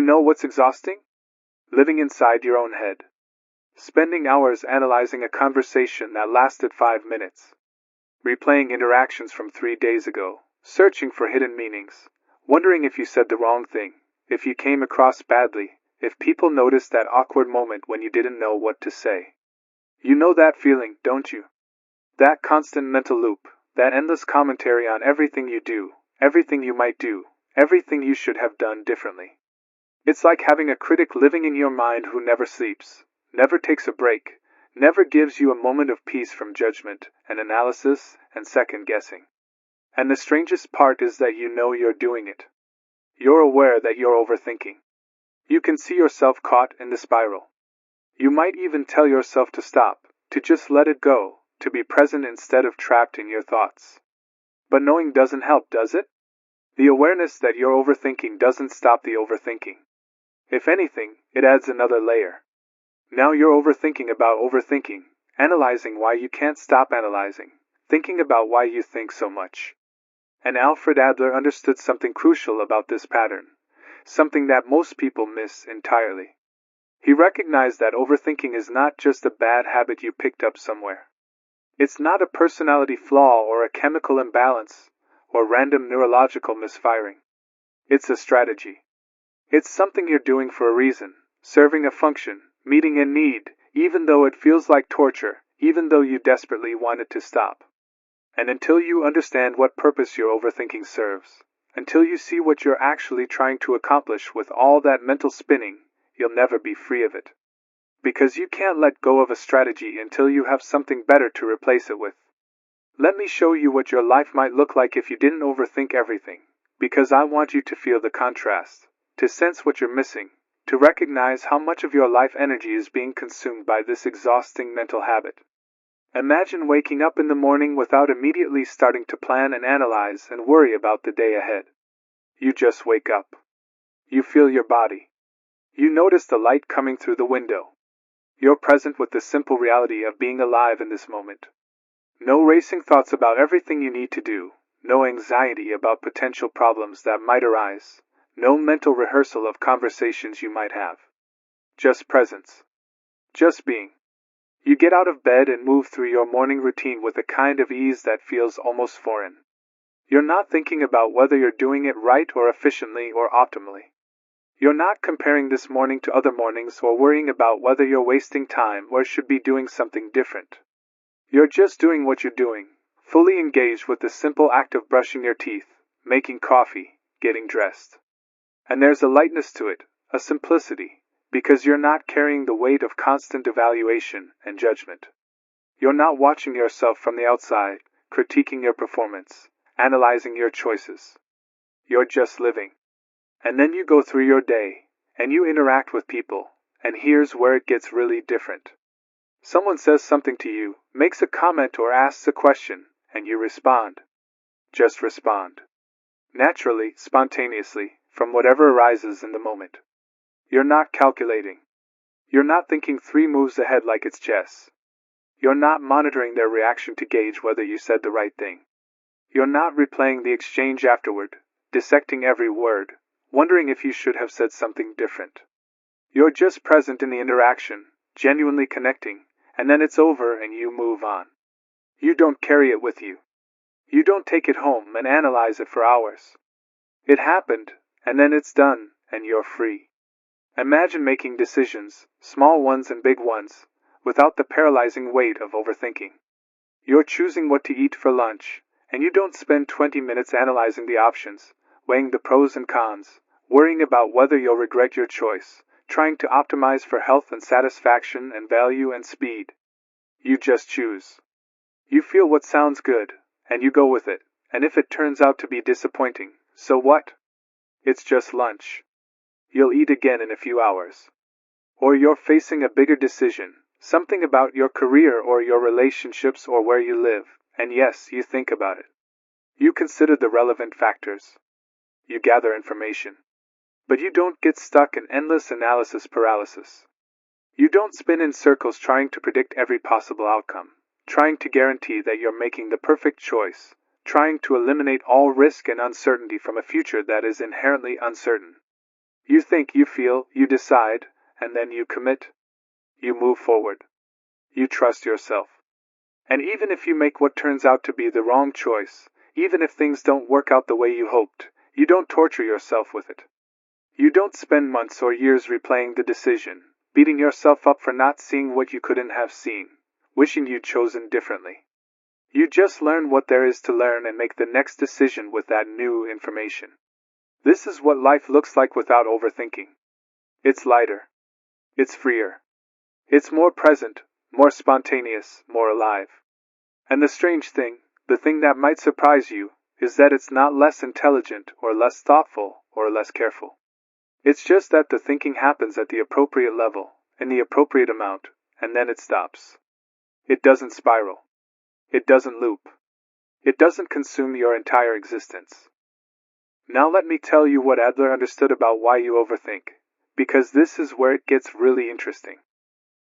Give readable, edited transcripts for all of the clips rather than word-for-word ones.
know what's exhausting? Living inside your own head. Spending hours analyzing a conversation that lasted 5 minutes. Replaying interactions from 3 days ago. Searching for hidden meanings. Wondering if you said the wrong thing. If you came across badly. If people noticed that awkward moment when you didn't know what to say. You know that feeling, don't you? That constant mental loop. That endless commentary on everything you do. Everything you might do. Everything you should have done differently. It's like having a critic living in your mind who never sleeps. Never takes a break, never gives you a moment of peace from judgment and analysis and second guessing. And the strangest part is that you know you're doing it. You're aware that you're overthinking. You can see yourself caught in the spiral. You might even tell yourself to stop, to just let it go, to be present instead of trapped in your thoughts. But knowing doesn't help, does it? The awareness that you're overthinking doesn't stop the overthinking. If anything, it adds another layer. Now you're overthinking about overthinking, analyzing why you can't stop analyzing, thinking about why you think so much. And Alfred Adler understood something crucial about this pattern, something that most people miss entirely. He recognized that overthinking is not just a bad habit you picked up somewhere. It's not a personality flaw or a chemical imbalance or random neurological misfiring. It's a strategy. It's something you're doing for a reason, serving a function, meeting a need, even though it feels like torture, even though you desperately want it to stop. And until you understand what purpose your overthinking serves, until you see what you're actually trying to accomplish with all that mental spinning, you'll never be free of it. Because you can't let go of a strategy until you have something better to replace it with. Let me show you what your life might look like if you didn't overthink everything, because I want you to feel the contrast, to sense what you're missing, to recognize how much of your life energy is being consumed by this exhausting mental habit. Imagine waking up in the morning without immediately starting to plan and analyze and worry about the day ahead. You just wake up. You feel your body. You notice the light coming through the window. You're present with the simple reality of being alive in this moment. No racing thoughts about everything you need to do. No anxiety about potential problems that might arise. No mental rehearsal of conversations you might have. Just presence. Just being. You get out of bed and move through your morning routine with a kind of ease that feels almost foreign. You're not thinking about whether you're doing it right or efficiently or optimally. You're not comparing this morning to other mornings or worrying about whether you're wasting time or should be doing something different. You're just doing what you're doing, fully engaged with the simple act of brushing your teeth, making coffee, getting dressed. And there's a lightness to it, a simplicity, because you're not carrying the weight of constant evaluation and judgment. You're not watching yourself from the outside, critiquing your performance, analyzing your choices. You're just living. And then you go through your day, and you interact with people, and here's where it gets really different. Someone says something to you, makes a comment or asks a question, and you respond. Just respond. Naturally, spontaneously, from whatever arises in the moment. You're not calculating. You're not thinking 3 moves ahead like it's chess. You're not monitoring their reaction to gauge whether you said the right thing. You're not replaying the exchange afterward, dissecting every word, wondering if you should have said something different. You're just present in the interaction, genuinely connecting, and then it's over and you move on. You don't carry it with you. You don't take it home and analyze it for hours. It happened, and then it's done, and you're free. Imagine making decisions, small ones and big ones, without the paralyzing weight of overthinking. You're choosing what to eat for lunch, and you don't spend 20 minutes analyzing the options, weighing the pros and cons, worrying about whether you'll regret your choice, trying to optimize for health and satisfaction and value and speed. You just choose. You feel what sounds good, and you go with it, and if it turns out to be disappointing, so what? It's just lunch. You'll eat again in a few hours. Or you're facing a bigger decision, something about your career or your relationships or where you live, and yes, you think about it. You consider the relevant factors. You gather information. But you don't get stuck in endless analysis paralysis. You don't spin in circles trying to predict every possible outcome, trying to guarantee that you're making the perfect choice, trying to eliminate all risk and uncertainty from a future that is inherently uncertain. You think, you feel, you decide, and then you commit. You move forward. You trust yourself. And even if you make what turns out to be the wrong choice, even if things don't work out the way you hoped, you don't torture yourself with it. You don't spend months or years replaying the decision, beating yourself up for not seeing what you couldn't have seen, wishing you'd chosen differently. You just learn what there is to learn and make the next decision with that new information. This is what life looks like without overthinking. It's lighter. It's freer. It's more present, more spontaneous, more alive. And the strange thing, the thing that might surprise you, is that it's not less intelligent or less thoughtful or less careful. It's just that the thinking happens at the appropriate level, in the appropriate amount, and then it stops. It doesn't spiral. It doesn't loop. It doesn't consume your entire existence. Now let me tell you what Adler understood about why you overthink, because this is where it gets really interesting.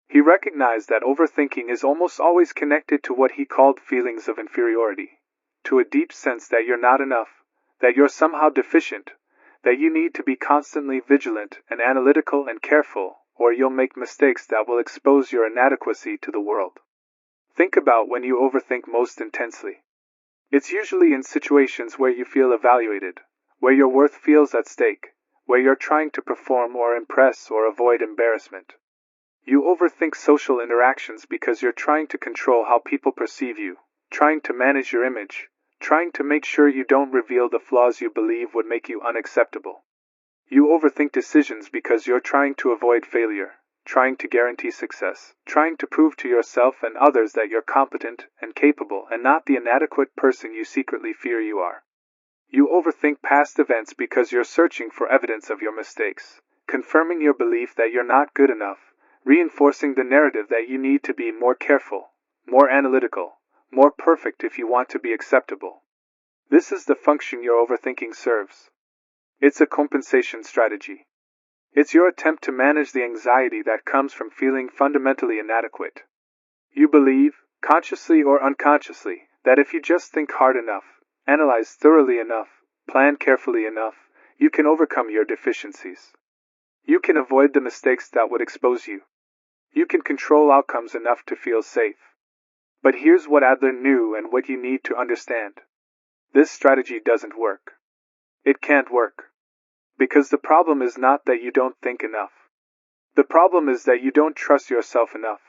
He recognized that overthinking is almost always connected to what he called feelings of inferiority, to a deep sense that you're not enough, that you're somehow deficient, that you need to be constantly vigilant and analytical and careful, or you'll make mistakes that will expose your inadequacy to the world. Think about when you overthink most intensely. It's usually in situations where you feel evaluated, where your worth feels at stake, where you're trying to perform or impress or avoid embarrassment. You overthink social interactions because you're trying to control how people perceive you, trying to manage your image, trying to make sure you don't reveal the flaws you believe would make you unacceptable. You overthink decisions because you're trying to avoid failure, trying to guarantee success, trying to prove to yourself and others that you're competent and capable and not the inadequate person you secretly fear you are. You overthink past events because you're searching for evidence of your mistakes, confirming your belief that you're not good enough, reinforcing the narrative that you need to be more careful, more analytical, more perfect if you want to be acceptable. This is the function your overthinking serves. It's a compensation strategy. It's your attempt to manage the anxiety that comes from feeling fundamentally inadequate. You believe, consciously or unconsciously, that if you just think hard enough, analyze thoroughly enough, plan carefully enough, you can overcome your deficiencies. You can avoid the mistakes that would expose you. You can control outcomes enough to feel safe. But here's what Adler knew and what you need to understand. This strategy doesn't work. It can't work. Because the problem is not that you don't think enough. The problem is that you don't trust yourself enough.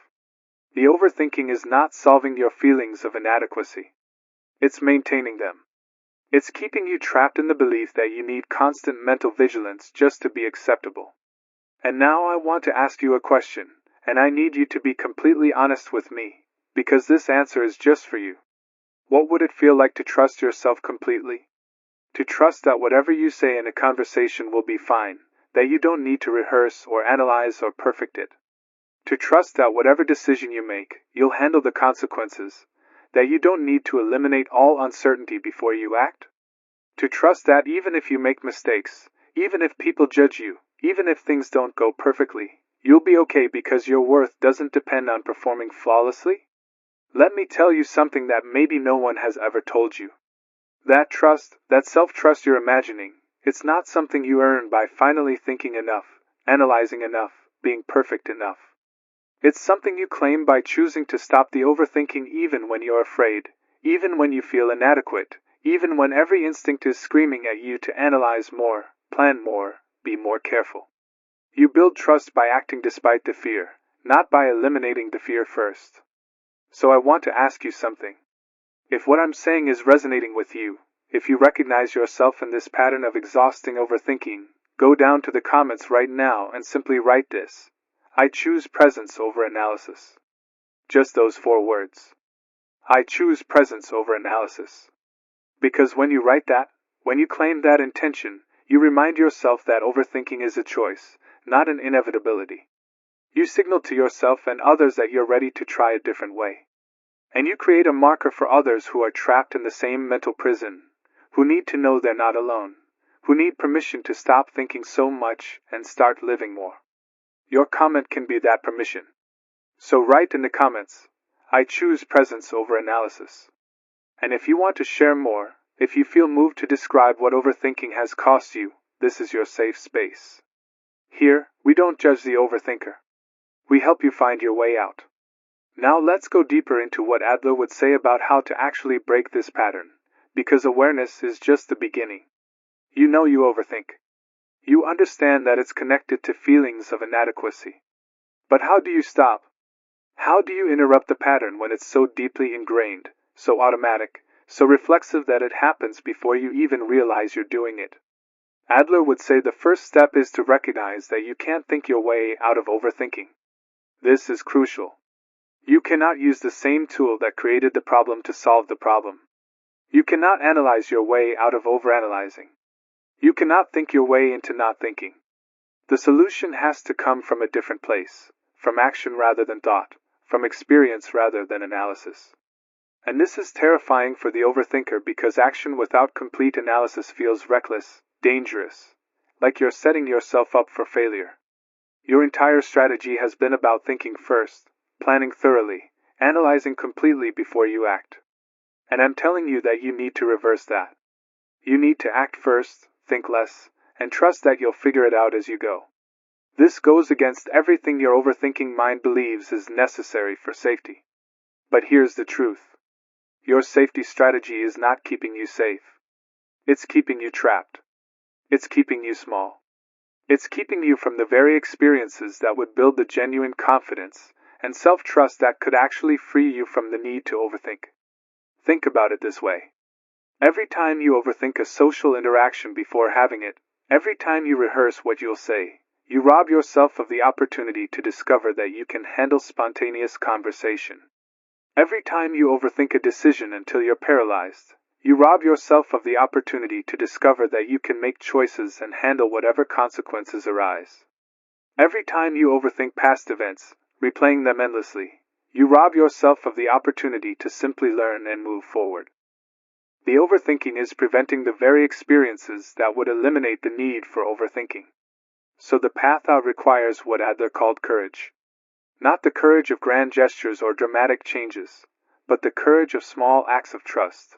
The overthinking is not solving your feelings of inadequacy. It's maintaining them. It's keeping you trapped in the belief that you need constant mental vigilance just to be acceptable. And now I want to ask you a question, and I need you to be completely honest with me, because this answer is just for you. What would it feel like to trust yourself completely? To trust that whatever you say in a conversation will be fine, that you don't need to rehearse or analyze or perfect it. To trust that whatever decision you make, you'll handle the consequences, that you don't need to eliminate all uncertainty before you act. To trust that even if you make mistakes, even if people judge you, even if things don't go perfectly, you'll be okay because your worth doesn't depend on performing flawlessly. Let me tell you something that maybe no one has ever told you. That trust, that self-trust you're imagining, it's not something you earn by finally thinking enough, analyzing enough, being perfect enough. It's something you claim by choosing to stop the overthinking even when you're afraid, even when you feel inadequate, even when every instinct is screaming at you to analyze more, plan more, be more careful. You build trust by acting despite the fear, not by eliminating the fear first. So I want to ask you something. If what I'm saying is resonating with you, if you recognize yourself in this pattern of exhausting overthinking, go down to the comments right now and simply write this. I choose presence over analysis. Just those 4 words. I choose presence over analysis. Because when you write that, when you claim that intention, you remind yourself that overthinking is a choice, not an inevitability. You signal to yourself and others that you're ready to try a different way. And you create a marker for others who are trapped in the same mental prison, who need to know they're not alone, who need permission to stop thinking so much and start living more. Your comment can be that permission. So write in the comments, I choose presence over analysis. And if you want to share more, if you feel moved to describe what overthinking has cost you, this is your safe space. Here, we don't judge the overthinker. We help you find your way out. Now let's go deeper into what Adler would say about how to actually break this pattern, because awareness is just the beginning. You know you overthink. You understand that it's connected to feelings of inadequacy. But how do you stop? How do you interrupt the pattern when it's so deeply ingrained, so automatic, so reflexive that it happens before you even realize you're doing it? Adler would say the first step is to recognize that you can't think your way out of overthinking. This is crucial. You cannot use the same tool that created the problem to solve the problem. You cannot analyze your way out of overanalyzing. You cannot think your way into not thinking. The solution has to come from a different place, from action rather than thought, from experience rather than analysis. And this is terrifying for the overthinker because action without complete analysis feels reckless, dangerous, like you're setting yourself up for failure. Your entire strategy has been about thinking first, planning thoroughly, analyzing completely before you act. And I'm telling you that you need to reverse that. You need to act first, think less, and trust that you'll figure it out as you go. This goes against everything your overthinking mind believes is necessary for safety. But here's the truth. Your safety strategy is not keeping you safe. It's keeping you trapped. It's keeping you small. It's keeping you from the very experiences that would build the genuine confidence and self-trust that could actually free you from the need to overthink. Think about it this way. Every time you overthink a social interaction before having it, every time you rehearse what you'll say, you rob yourself of the opportunity to discover that you can handle spontaneous conversation. Every time you overthink a decision until you're paralyzed, you rob yourself of the opportunity to discover that you can make choices and handle whatever consequences arise. Every time you overthink past events, replaying them endlessly, you rob yourself of the opportunity to simply learn and move forward. The overthinking is preventing the very experiences that would eliminate the need for overthinking. So the path out requires what Adler called courage. Not the courage of grand gestures or dramatic changes, but the courage of small acts of trust.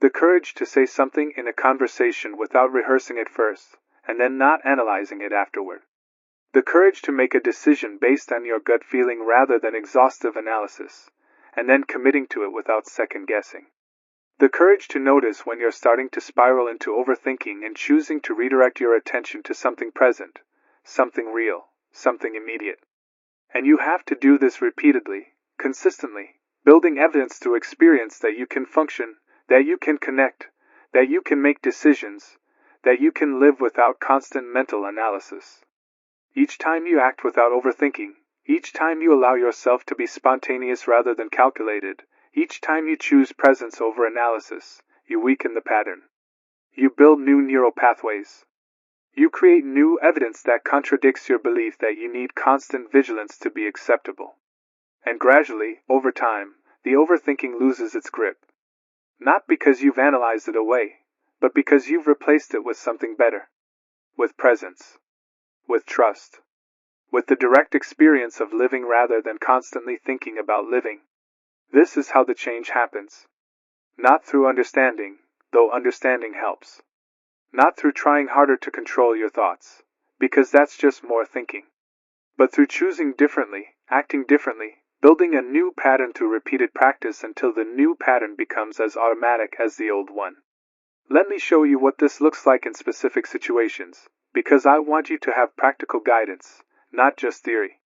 The courage to say something in a conversation without rehearsing it first, and then not analyzing it afterward. The courage to make a decision based on your gut feeling rather than exhaustive analysis, and then committing to it without second guessing. The courage to notice when you're starting to spiral into overthinking and choosing to redirect your attention to something present, something real, something immediate. And you have to do this repeatedly, consistently, building evidence through experience that you can function, that you can connect, that you can make decisions, that you can live without constant mental analysis. Each time you act without overthinking, each time you allow yourself to be spontaneous rather than calculated, each time you choose presence over analysis, you weaken the pattern. You build new neural pathways. You create new evidence that contradicts your belief that you need constant vigilance to be acceptable. And gradually, over time, the overthinking loses its grip. Not because you've analyzed it away, but because you've replaced it with something better. With presence. With trust. With the direct experience of living rather than constantly thinking about living. This is how the change happens. Not through understanding, though understanding helps. Not through trying harder to control your thoughts, because that's just more thinking. But through choosing differently, acting differently, building a new pattern through repeated practice until the new pattern becomes as automatic as the old one. Let me show you what this looks like in specific situations, because I want you to have practical guidance, not just theory.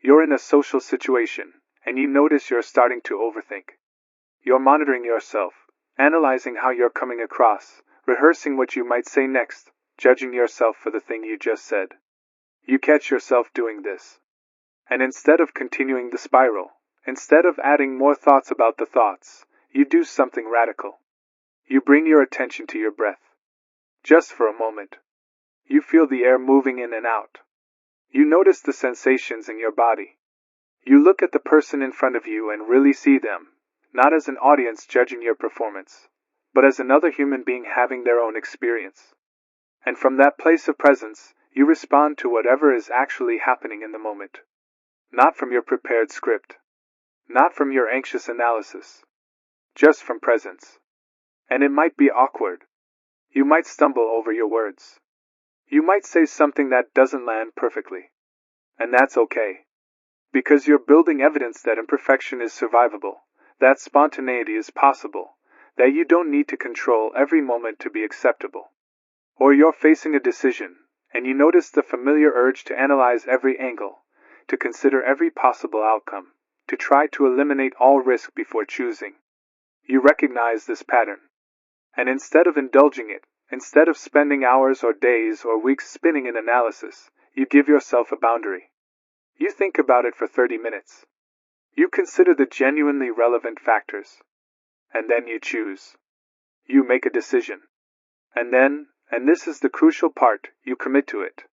You're in a social situation, and you notice you're starting to overthink. You're monitoring yourself, analyzing how you're coming across, rehearsing what you might say next, judging yourself for the thing you just said. You catch yourself doing this. And instead of continuing the spiral, instead of adding more thoughts about the thoughts, you do something radical. You bring your attention to your breath. Just for a moment. You feel the air moving in and out. You notice the sensations in your body. You look at the person in front of you and really see them, not as an audience judging your performance, but as another human being having their own experience. And from that place of presence, you respond to whatever is actually happening in the moment. Not from your prepared script. Not from your anxious analysis. Just from presence. And it might be awkward. You might stumble over your words. You might say something that doesn't land perfectly. And that's okay. Because you're building evidence that imperfection is survivable, that spontaneity is possible, that you don't need to control every moment to be acceptable. Or you're facing a decision, and you notice the familiar urge to analyze every angle, to consider every possible outcome, to try to eliminate all risk before choosing. You recognize this pattern. And instead of indulging it, instead of spending hours or days or weeks spinning in analysis, you give yourself a boundary. You think about it for 30 minutes. You consider the genuinely relevant factors. And then you choose. You make a decision. And then, and this is the crucial part, you commit to it.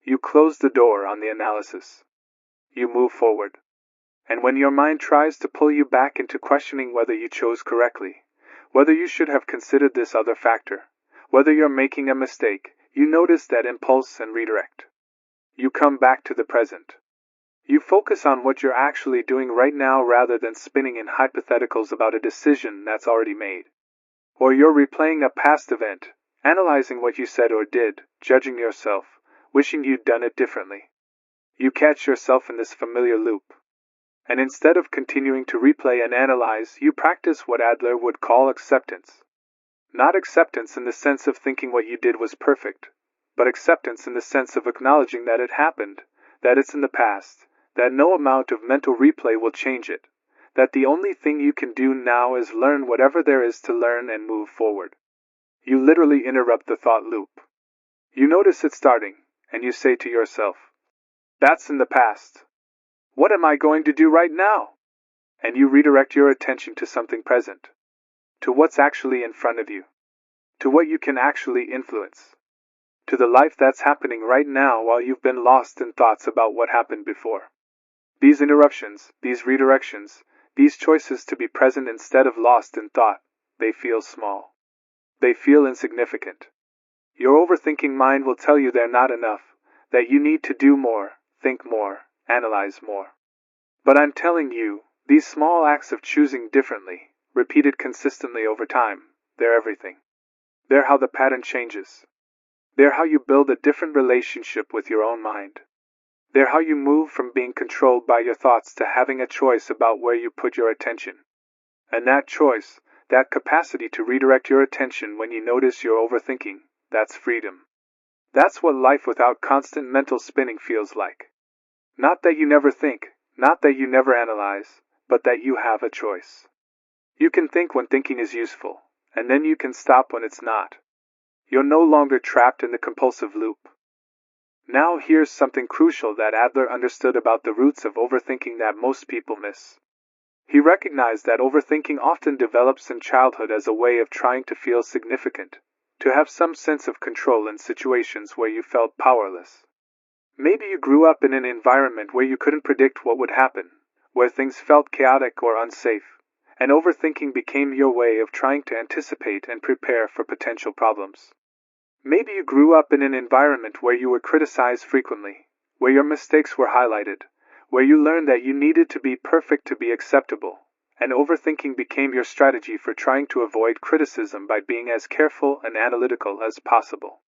You close the door on the analysis. You move forward. And when your mind tries to pull you back into questioning whether you chose correctly, whether you should have considered this other factor, whether you're making a mistake, you notice that impulse and redirect. You come back to the present. You focus on what you're actually doing right now rather than spinning in hypotheticals about a decision that's already made. Or you're replaying a past event, analyzing what you said or did, judging yourself, wishing you'd done it differently. You catch yourself in this familiar loop. And instead of continuing to replay and analyze, you practice what Adler would call acceptance. Not acceptance in the sense of thinking what you did was perfect, but acceptance in the sense of acknowledging that it happened, that it's in the past, that no amount of mental replay will change it, that the only thing you can do now is learn whatever there is to learn and move forward. You literally interrupt the thought loop. You notice it starting, and you say to yourself, "That's in the past. What am I going to do right now?" And you redirect your attention to something present, to what's actually in front of you, to what you can actually influence, to the life that's happening right now while you've been lost in thoughts about what happened before. These interruptions, these redirections, these choices to be present instead of lost in thought, they feel small. They feel insignificant. Your overthinking mind will tell you they're not enough, that you need to do more, think more, analyze more. But I'm telling you, these small acts of choosing differently, repeated consistently over time, they're everything. They're how the pattern changes. They're how you build a different relationship with your own mind. They're how you move from being controlled by your thoughts to having a choice about where you put your attention. And that choice, that capacity to redirect your attention when you notice you're overthinking, that's freedom. That's what life without constant mental spinning feels like. Not that you never think, not that you never analyze, but that you have a choice. You can think when thinking is useful, and then you can stop when it's not. You're no longer trapped in the compulsive loop. Now here's something crucial that Adler understood about the roots of overthinking that most people miss. He recognized that overthinking often develops in childhood as a way of trying to feel significant, to have some sense of control in situations where you felt powerless. Maybe you grew up in an environment where you couldn't predict what would happen, where things felt chaotic or unsafe, and overthinking became your way of trying to anticipate and prepare for potential problems. Maybe you grew up in an environment where you were criticized frequently, where your mistakes were highlighted, where you learned that you needed to be perfect to be acceptable, and overthinking became your strategy for trying to avoid criticism by being as careful and analytical as possible.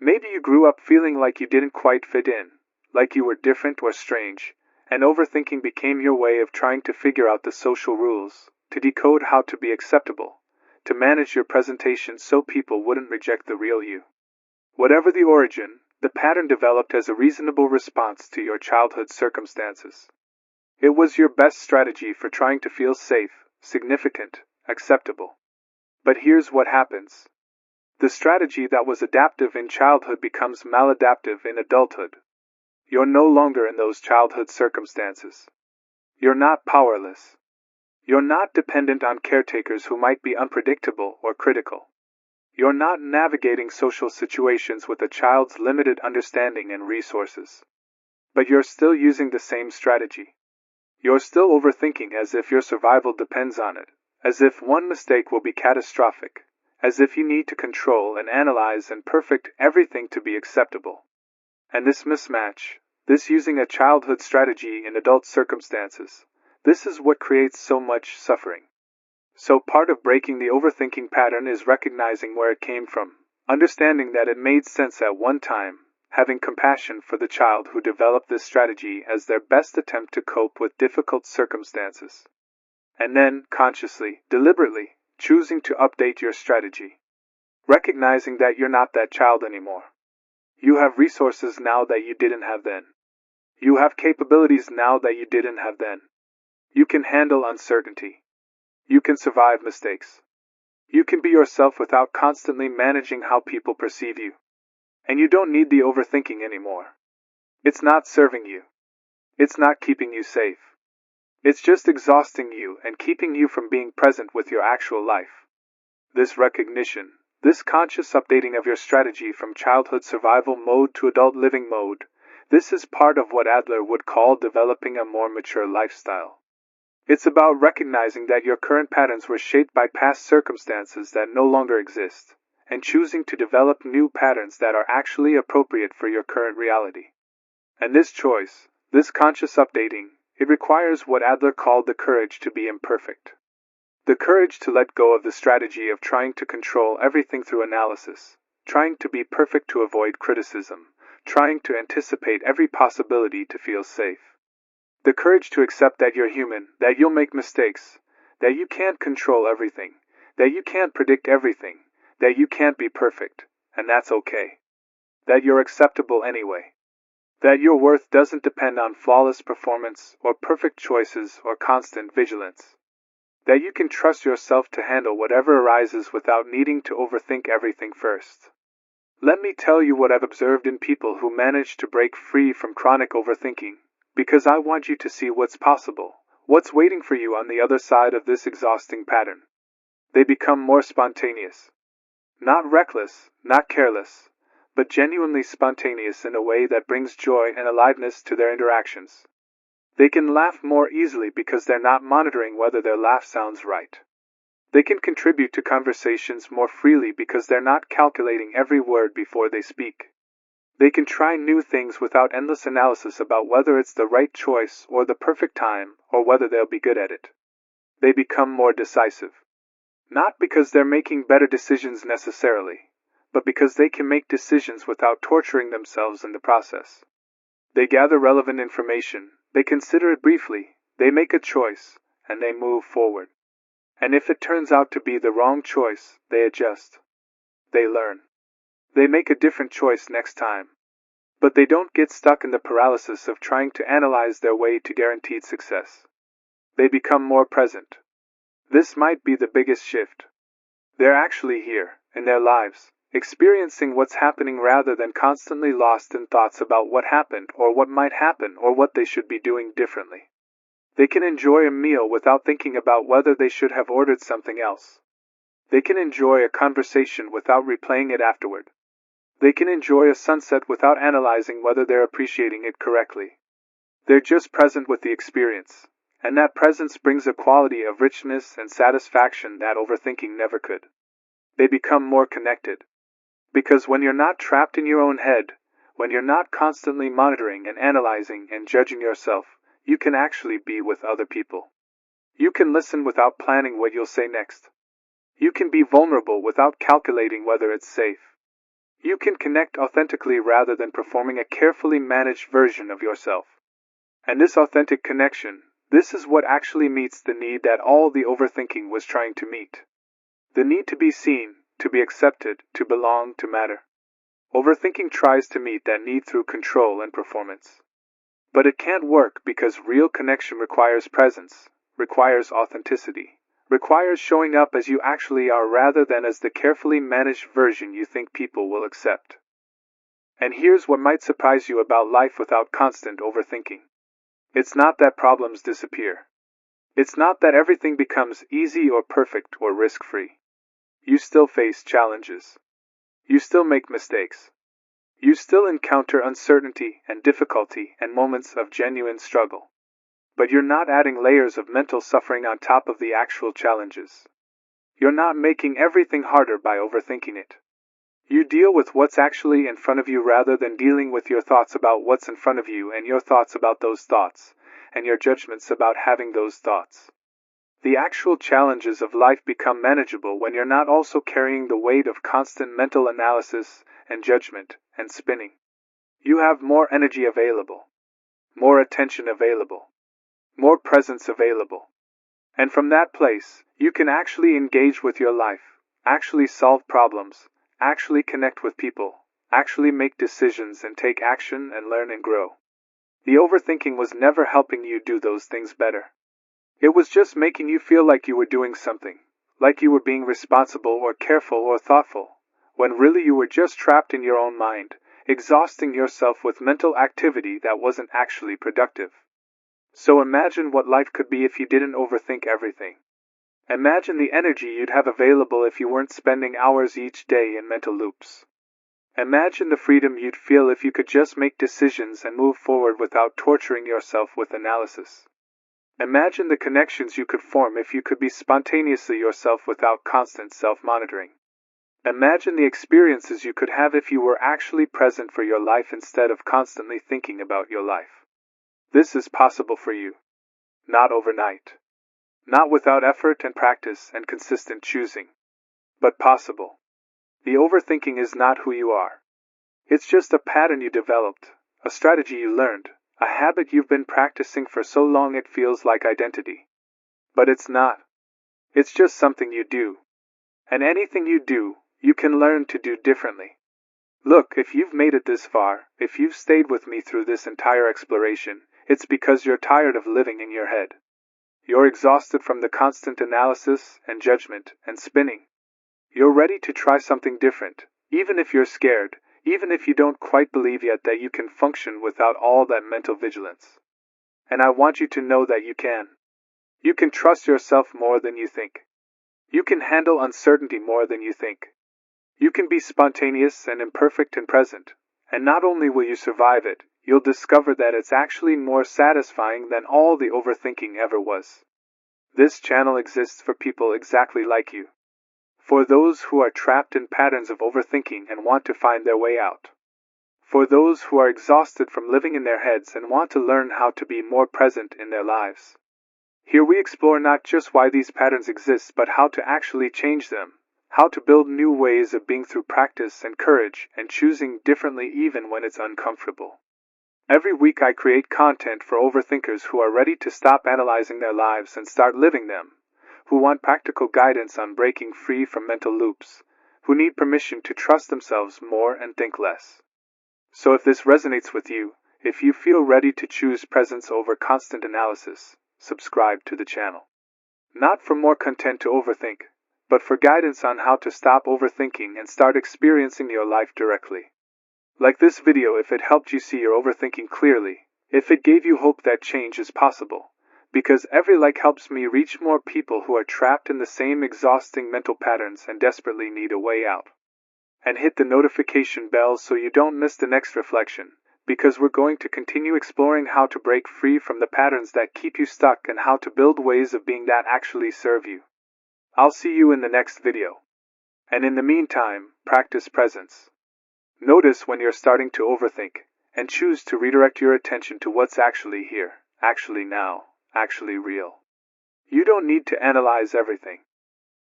Maybe you grew up feeling like you didn't quite fit in, like you were different or strange, and overthinking became your way of trying to figure out the social rules, to decode how to be acceptable, to manage your presentation so people wouldn't reject the real you. Whatever the origin, the pattern developed as a reasonable response to your childhood circumstances. It was your best strategy for trying to feel safe, significant, acceptable. But here's what happens. The strategy that was adaptive in childhood becomes maladaptive in adulthood. You're no longer in those childhood circumstances. You're not powerless. You're not dependent on caretakers who might be unpredictable or critical. You're not navigating social situations with a child's limited understanding and resources. But you're still using the same strategy. You're still overthinking as if your survival depends on it, as if one mistake will be catastrophic, as if you need to control and analyze and perfect everything to be acceptable. And this mismatch, this using a childhood strategy in adult circumstances, this is what creates so much suffering. So part of breaking the overthinking pattern is recognizing where it came from, understanding that it made sense at one time, having compassion for the child who developed this strategy as their best attempt to cope with difficult circumstances. And then, consciously, deliberately, choosing to update your strategy. Recognizing that you're not that child anymore. You have resources now that you didn't have then. You have capabilities now that you didn't have then. You can handle uncertainty. You can survive mistakes. You can be yourself without constantly managing how people perceive you. And you don't need the overthinking anymore. It's not serving you. It's not keeping you safe. It's just exhausting you and keeping you from being present with your actual life. This recognition, this conscious updating of your strategy from childhood survival mode to adult living mode, this is part of what Adler would call developing a more mature lifestyle. It's about recognizing that your current patterns were shaped by past circumstances that no longer exist, and choosing to develop new patterns that are actually appropriate for your current reality. And this choice, this conscious updating, it requires what Adler called the courage to be imperfect. The courage to let go of the strategy of trying to control everything through analysis, trying to be perfect to avoid criticism, trying to anticipate every possibility to feel safe. The courage to accept that you're human, that you'll make mistakes, that you can't control everything, that you can't predict everything, that you can't be perfect, and that's okay. That you're acceptable anyway. That your worth doesn't depend on flawless performance or perfect choices or constant vigilance. That you can trust yourself to handle whatever arises without needing to overthink everything first. Let me tell you what I've observed in people who manage to break free from chronic overthinking, because I want you to see what's possible, what's waiting for you on the other side of this exhausting pattern. They become more spontaneous. Not reckless, not careless, but genuinely spontaneous in a way that brings joy and aliveness to their interactions. They can laugh more easily because they're not monitoring whether their laugh sounds right. They can contribute to conversations more freely because they're not calculating every word before they speak. They can try new things without endless analysis about whether it's the right choice or the perfect time or whether they'll be good at it. They become more decisive. Not because they're making better decisions necessarily, but because they can make decisions without torturing themselves in the process. They gather relevant information, they consider it briefly, they make a choice, and they move forward. And if it turns out to be the wrong choice, they adjust. They learn. They make a different choice next time. But they don't get stuck in the paralysis of trying to analyze their way to guaranteed success. They become more present. This might be the biggest shift. They're actually here, in their lives, experiencing what's happening rather than constantly lost in thoughts about what happened or what might happen or what they should be doing differently. They can enjoy a meal without thinking about whether they should have ordered something else. They can enjoy a conversation without replaying it afterward. They can enjoy a sunset without analyzing whether they're appreciating it correctly. They're just present with the experience, and that presence brings a quality of richness and satisfaction that overthinking never could. They become more connected. Because when you're not trapped in your own head, when you're not constantly monitoring and analyzing and judging yourself, you can actually be with other people. You can listen without planning what you'll say next. You can be vulnerable without calculating whether it's safe. You can connect authentically rather than performing a carefully managed version of yourself. And this authentic connection, this is what actually meets the need that all the overthinking was trying to meet. The need to be seen, to be accepted, to belong, to matter. Overthinking tries to meet that need through control and performance. But it can't work because real connection requires presence, requires authenticity, requires showing up as you actually are rather than as the carefully managed version you think people will accept. And here's what might surprise you about life without constant overthinking. It's not that problems disappear. It's not that everything becomes easy or perfect or risk-free. You still face challenges. You still make mistakes. You still encounter uncertainty and difficulty and moments of genuine struggle. But you're not adding layers of mental suffering on top of the actual challenges. You're not making everything harder by overthinking it. You deal with what's actually in front of you rather than dealing with your thoughts about what's in front of you and your thoughts about those thoughts, and your judgments about having those thoughts. The actual challenges of life become manageable when you're not also carrying the weight of constant mental analysis and judgment and spinning. You have more energy available, more attention available, more presence available. And from that place, you can actually engage with your life, actually solve problems, actually connect with people, actually make decisions and take action and learn and grow. The overthinking was never helping you do those things better. It was just making you feel like you were doing something, like you were being responsible or careful or thoughtful, when really you were just trapped in your own mind, exhausting yourself with mental activity that wasn't actually productive. So imagine what life could be if you didn't overthink everything. Imagine the energy you'd have available if you weren't spending hours each day in mental loops. Imagine the freedom you'd feel if you could just make decisions and move forward without torturing yourself with analysis. Imagine the connections you could form if you could be spontaneously yourself without constant self-monitoring. Imagine the experiences you could have if you were actually present for your life instead of constantly thinking about your life. This is possible for you. Not overnight. Not without effort and practice and consistent choosing. But possible. The overthinking is not who you are. It's just a pattern you developed, a strategy you learned, a habit you've been practicing for so long it feels like identity. But it's not. It's just something you do. And anything you do, you can learn to do differently. Look, if you've made it this far, if you've stayed with me through this entire exploration, it's because you're tired of living in your head. You're exhausted from the constant analysis and judgment and spinning. You're ready to try something different, even if you're scared, even if you don't quite believe yet that you can function without all that mental vigilance. And I want you to know that you can. You can trust yourself more than you think. You can handle uncertainty more than you think. You can be spontaneous and imperfect and present, and not only will you survive it, you'll discover that it's actually more satisfying than all the overthinking ever was. This channel exists for people exactly like you. For those who are trapped in patterns of overthinking and want to find their way out. For those who are exhausted from living in their heads and want to learn how to be more present in their lives. Here we explore not just why these patterns exist, but how to actually change them, how to build new ways of being through practice and courage and choosing differently even when it's uncomfortable. Every week I create content for overthinkers who are ready to stop analyzing their lives and start living them, who want practical guidance on breaking free from mental loops, who need permission to trust themselves more and think less. So if this resonates with you, if you feel ready to choose presence over constant analysis, subscribe to the channel. Not for more content to overthink, but for guidance on how to stop overthinking and start experiencing your life directly. Like this video if it helped you see your overthinking clearly, if it gave you hope that change is possible, because every like helps me reach more people who are trapped in the same exhausting mental patterns and desperately need a way out. And hit the notification bell so you don't miss the next reflection, because we're going to continue exploring how to break free from the patterns that keep you stuck and how to build ways of being that actually serve you. I'll see you in the next video. And in the meantime, practice presence. Notice when you're starting to overthink, and choose to redirect your attention to what's actually here, actually now, actually real. You don't need to analyze everything.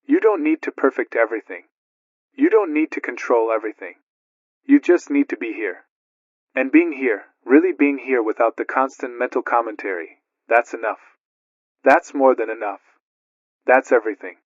You don't need to perfect everything. You don't need to control everything. You just need to be here. And being here, really being here without the constant mental commentary, that's enough. That's more than enough. That's everything.